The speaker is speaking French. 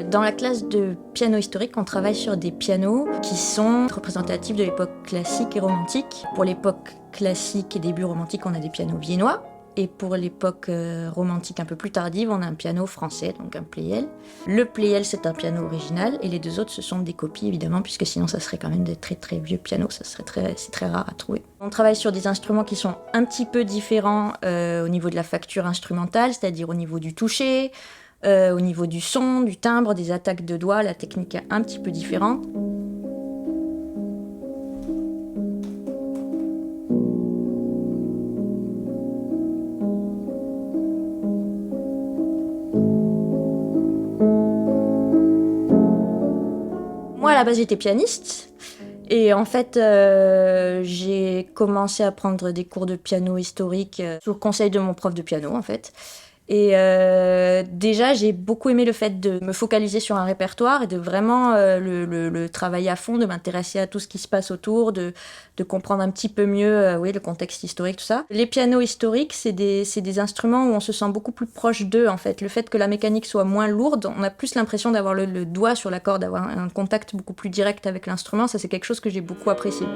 Dans la classe de piano historique, on travaille sur des pianos qui sont représentatifs de l'époque classique et romantique. Pour l'époque classique et début romantique, on a des pianos viennois. Et pour l'époque romantique un peu plus tardive, on a un piano français, donc un Pleyel. Le Pleyel, c'est un piano original, et les deux autres, ce sont des copies, évidemment, puisque sinon, ça serait quand même des très très vieux pianos, c'est très rare à trouver. On travaille sur des instruments qui sont un petit peu différents au niveau de la facture instrumentale, c'est-à-dire au niveau du toucher, au niveau du son, du timbre, des attaques de doigts, la technique est un petit peu différente. Moi, à la base, j'étais pianiste. Et en fait, j'ai commencé à prendre des cours de piano historique sous le conseil de mon prof de piano, en fait. Et déjà, j'ai beaucoup aimé le fait de me focaliser sur un répertoire et de vraiment le travailler à fond, de m'intéresser à tout ce qui se passe autour, de comprendre un petit peu mieux oui, le contexte historique, tout ça. Les pianos historiques, c'est des instruments où on se sent beaucoup plus proche d'eux, en fait. Le fait que la mécanique soit moins lourde, on a plus l'impression d'avoir le doigt sur la corde, d'avoir un contact beaucoup plus direct avec l'instrument. Ça, c'est quelque chose que j'ai beaucoup apprécié.